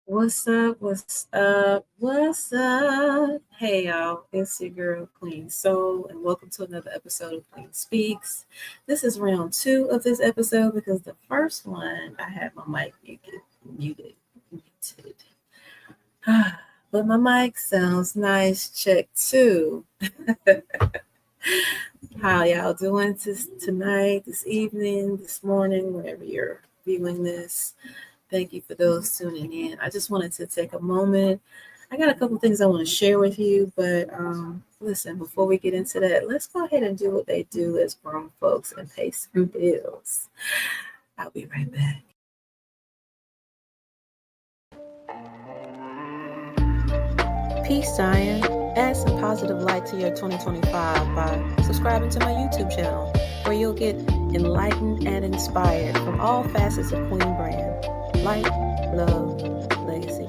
What's up? What's up? What's up? Hey y'all, it's your girl Queen Soul, and welcome to another episode of Queen Speaks. This is round two of this episode because the first one I had my mic muted. But my mic sounds nice. Check two. How y'all doing tonight, this evening, this morning, whenever you're viewing this? Thank you for those tuning in. I just wanted to take a moment. I got a couple things I want to share with you, but listen, before we get into that, let's go ahead and do what they do as grown folks and pay some bills. I'll be right back. Peace, Zion. Add some positive light to your 2025 by subscribing to my YouTube channel, where you'll get enlightened and inspired from all facets of Queen brand. Light, love, legacy.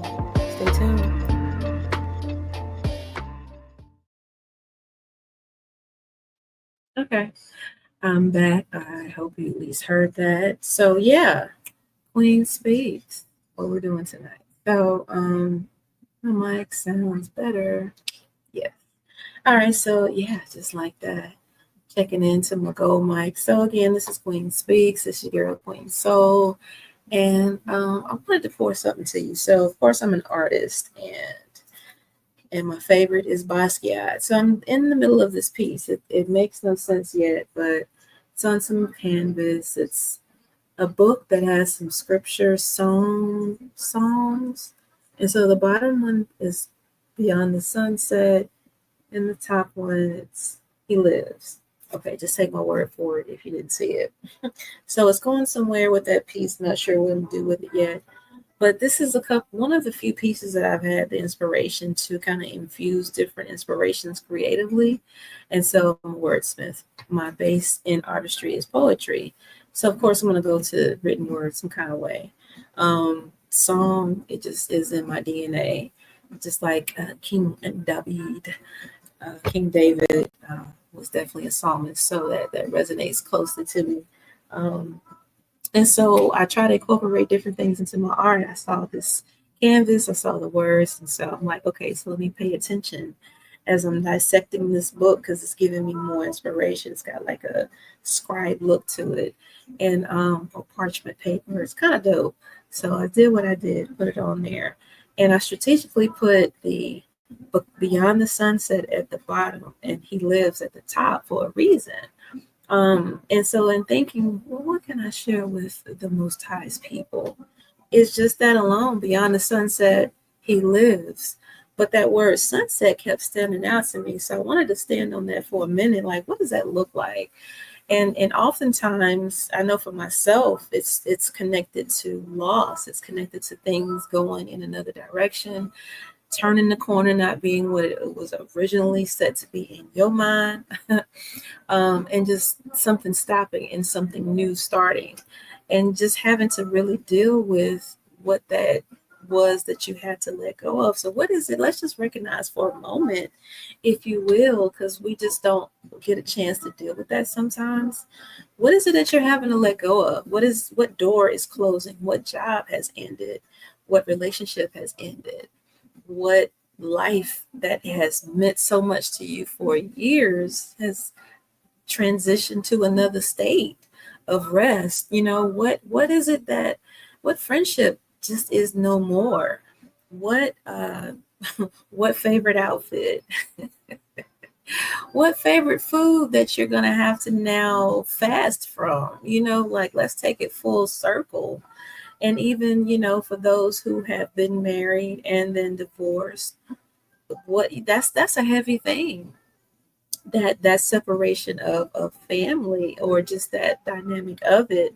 Stay tuned. Okay, I'm back. I hope you at least heard that. So yeah, Queen Speaks. What we're doing tonight. So my mic sounds better. Yeah. All right. So yeah, just like that. Checking into my gold mic. So again, this is Queen Speaks. This is your girl Queen Soul. And I wanted to pour something to you. So of course I'm an artist and my favorite is Basquiat. So I'm in the middle of this piece. It makes no sense yet, but it's on some canvas. It's a book that has some scripture songs. And so the bottom one is Beyond the Sunset, and the top one it's He Lives. Okay, just take my word for it if you didn't see it. So it's going somewhere with that piece. Not sure what to do with it yet. But this is one of the few pieces that I've had the inspiration to kind of infuse different inspirations creatively. And so I'm a wordsmith. My base in artistry is poetry. So of course I'm going to go to written word some kind of way. Song, it just is in my DNA. Just like King David, King David was definitely a psalmist, so that resonates closely to me. Um, and so I try to incorporate different things into my art. I saw this canvas, I saw the words, and so I'm like, okay, so let me pay attention as I'm dissecting this book because it's giving me more inspiration. It's got like a scribe look to it, and a parchment paper. It's kind of dope. So I did what I did, put it on there, and I strategically put the book Beyond the Sunset at the bottom, and He Lives at the top for a reason. And so in thinking, well, what can I share with the Most High's people? It's just that alone, beyond the sunset, He lives. But that word sunset kept standing out to me. So I wanted to stand on that for a minute. Like, what does that look like? And oftentimes, I know for myself, it's connected to loss. It's connected to things going in another direction, turning the corner, not being what it was originally set to be in your mind, and just something stopping and something new starting, and just having to really deal with what that was that you had to let go of. So, what is it? Let's just recognize for a moment, if you will, because we just don't get a chance to deal with that sometimes. What is it that you're having to let go of? What door is closing? What job has ended? What relationship has ended? What life that has meant so much to you for years has transitioned to another state of rest? What is it that what friendship just is no more? What what favorite outfit? What favorite food that you're gonna have to now fast from? Like, let's take it full circle. And even, for those who have been married and then divorced, what that's a heavy thing. That separation of family, or just that dynamic of it.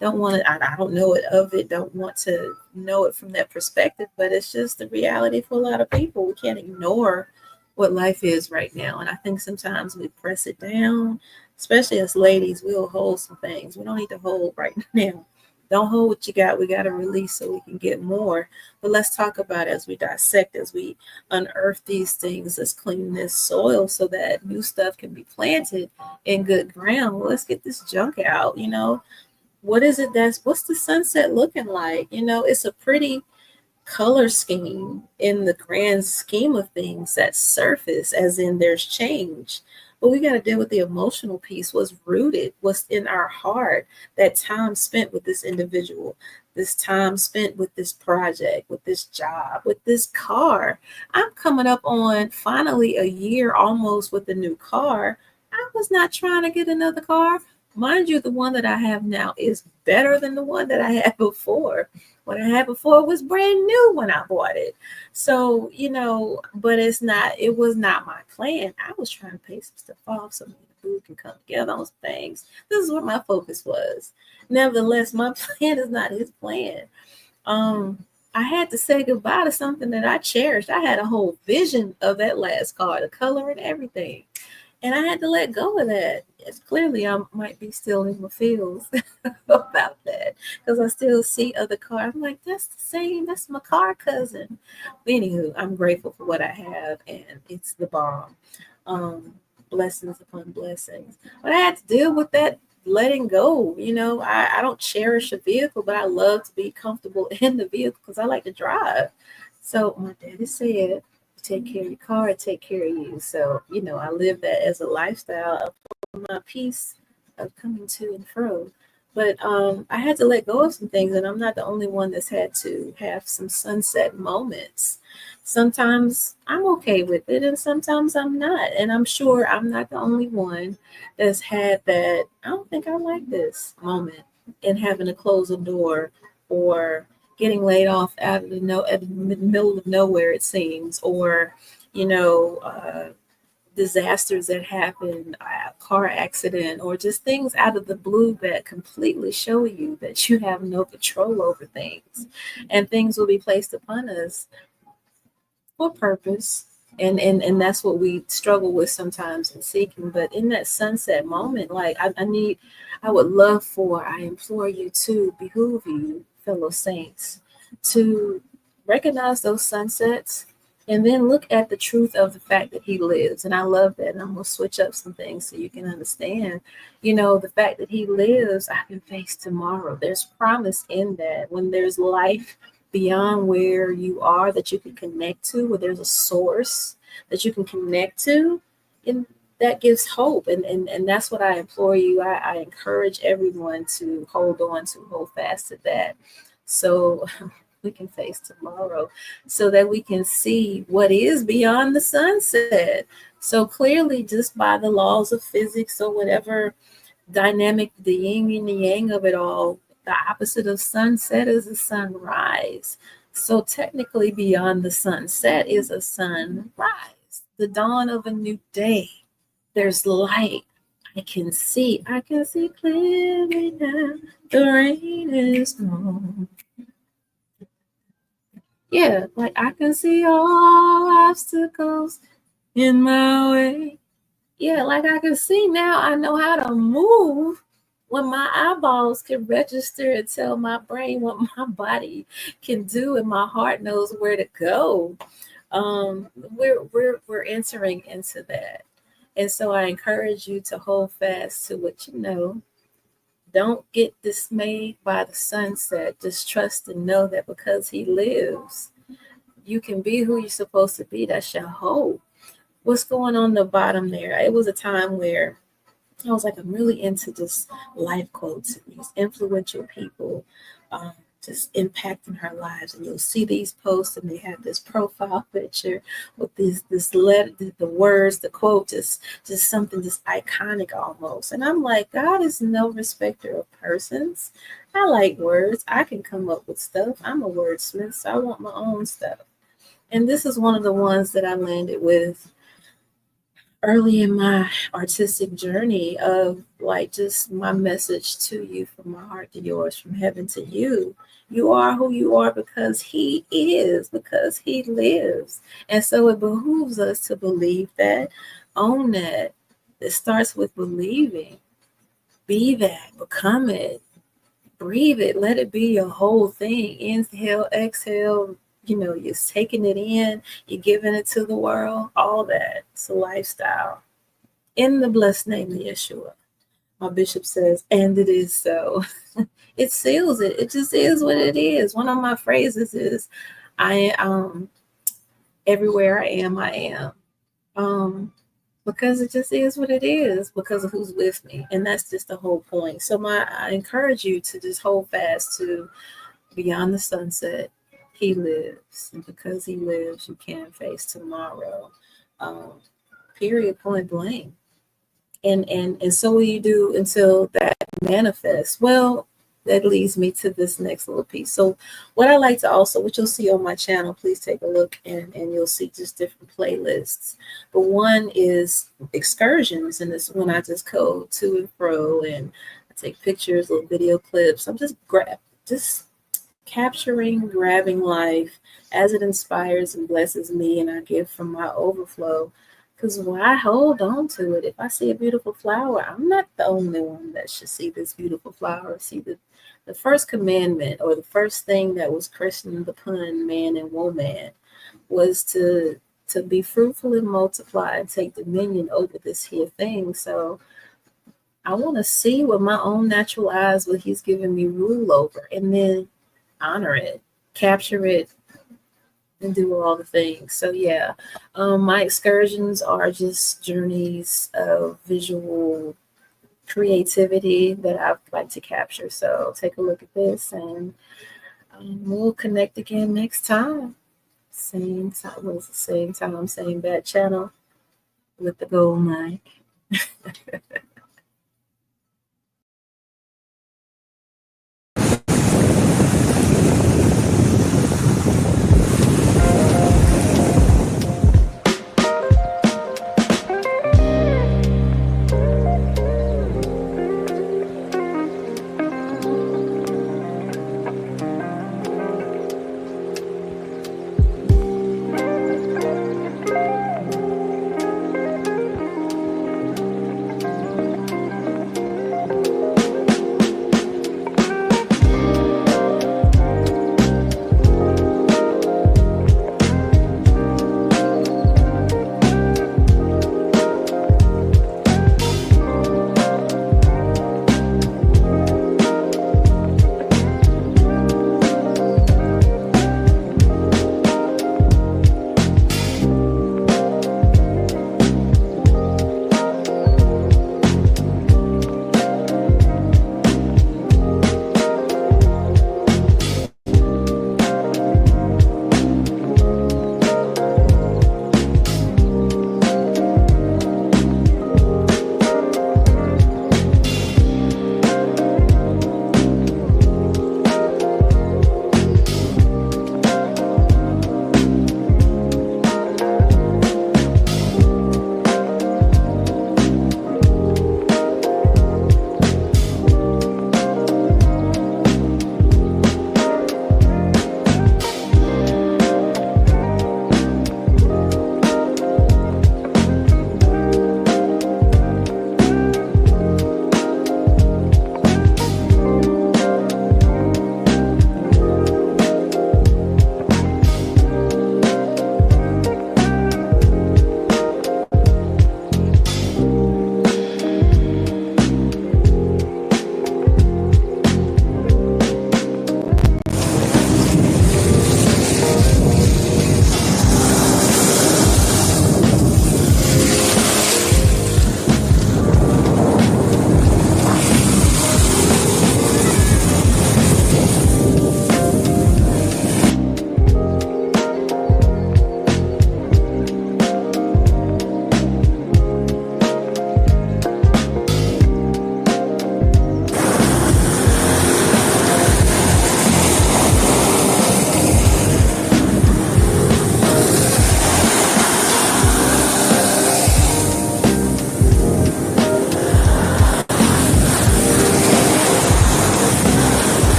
Don't want to, I don't know it of it, don't want to know it from that perspective, but it's just the reality for a lot of people. We can't ignore what life is right now. And I think sometimes we press it down, especially as ladies. We'll hold some things we don't need to hold right now. Don't hold what you got. We got to release so we can get more. But let's talk about it as we dissect, as we unearth these things. Let's clean this soil so that new stuff can be planted in good ground. Well, let's get this junk out. What is it what's the sunset looking like? It's a pretty color scheme in the grand scheme of things that surface, as in there's change. But we got to deal with the emotional piece, what's rooted, what's in our heart, that time spent with this individual, this time spent with this project, with this job, with this car. I'm coming up on finally a year almost with a new car. I was not trying to get another car. Mind you, the one that I have now is better than the one that I had before. What I had before was brand new when I bought it. So, but it was not my plan. I was trying to pay some stuff off so the food can come together on some things. This is what my focus was. Nevertheless, my plan is not his plan. I had to say goodbye to something that I cherished. I had a whole vision of that last car, the color and everything. And I had to let go of that. It's clearly I might be still in my feels about that because I still see other cars. I'm like, that's the same. That's my car cousin. But anywho, I'm grateful for what I have, and it's the bomb. Um, Blessings upon blessings. But I had to deal with that letting go. I don't cherish a vehicle, but I love to be comfortable in the vehicle because I like to drive. So my daddy said, take care of your car and take care of you. So, I live that as a lifestyle of my peace of coming to and fro. But I had to let go of some things, and I'm not the only one that's had to have some sunset moments. Sometimes I'm okay with it, and sometimes I'm not. And I'm sure I'm not the only one that's had that, I don't think I like this moment, and having to close a door or getting laid off out of at the middle of nowhere, it seems, or disasters that happen, a car accident, or just things out of the blue that completely show you that you have no control over things, and things will be placed upon us for purpose. And that's what we struggle with sometimes in seeking. But in that sunset moment, like I would love for, I implore you to behoove you, fellow saints, to recognize those sunsets and then look at the truth of the fact that he lives. And I love that. And I'm going to switch up some things so you can understand, the fact that he lives, I can face tomorrow. There's promise in that. When there's life beyond where you are that you can connect to, where there's a source that you can connect to, and that gives hope. And that's what I implore you. I encourage everyone to hold fast to that. So we can face tomorrow, so that we can see what is beyond the sunset. So clearly, just by the laws of physics or whatever dynamic, the yin and the yang of it all, the opposite of sunset is a sunrise. So technically, beyond the sunset is a sunrise, the dawn of a new day. There's light. I can see clearly now. The rain is gone. Yeah, like I can see all obstacles in my way. Yeah, like I can see now, I know how to move when my eyeballs can register and tell my brain what my body can do, and my heart knows where to go. We're entering into that. And so I encourage you to hold fast to what you know. Don't get dismayed by the sunset. Just trust and know that because he lives, you can be who you're supposed to be. That's your hope. What's going on the bottom there? It was a time where I was like, I'm really into just life quotes and these influential people just impacting her lives. And you'll see these posts, and they have this profile picture with this letter, the words, the quote, just something just iconic almost. And I'm like, God is no respecter of persons. I like words. I can come up with stuff. I'm a wordsmith, so I want my own stuff. And this is one of the ones that I landed with early in my artistic journey, of like just my message to you, from my heart to yours, from heaven to you. You are who you are because he is, because he lives. And so it behooves us to believe that, own that. It starts with believing. Be that, become it, breathe it, let it be your whole thing. Inhale, exhale, you're taking it in, you're giving it to the world, all that. It's a lifestyle. In the blessed name of Yeshua. My bishop says, and it is so. It seals it. It just is what it is. One of my phrases is, I everywhere I am. Because it just is what it is because of who's with me. And that's just the whole point. So I encourage you to just hold fast to beyond the sunset. He lives. And because he lives, you can face tomorrow. Um, period, point blank. And so will you do until that manifests. Well, that leads me to this next little piece. So what I like to also, what you'll see on my channel, please take a look, and you'll see just different playlists. But one is excursions, and this when I just go to and fro and I take pictures, little video clips. I'm just capturing, grabbing life as it inspires and blesses me, and I give from my overflow. Because why hold on to it? If I see a beautiful flower, I'm not the only one that should see this beautiful flower. See, the first commandment, or the first thing that was christened upon man and woman, was to be fruitful and multiply and take dominion over this here thing. So I want to see with my own natural eyes what he's given me rule over, and then honor it, capture it, and do all the things. So yeah, my excursions are just journeys of visual creativity that I like to capture. So take a look at this, and we'll connect again next time. Same time, was the same time, same bad channel with the gold mic.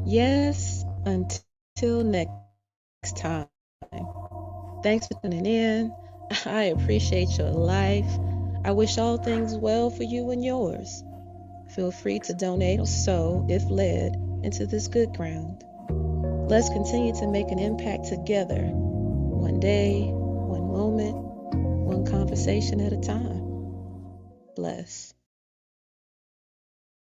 Yes, until next time. Thanks for tuning in. I appreciate your life. I wish all things well for you and yours. Feel free to donate or sow, if led, into this good ground. Let's continue to make an impact together, one day, one moment, one conversation at a time. Bless.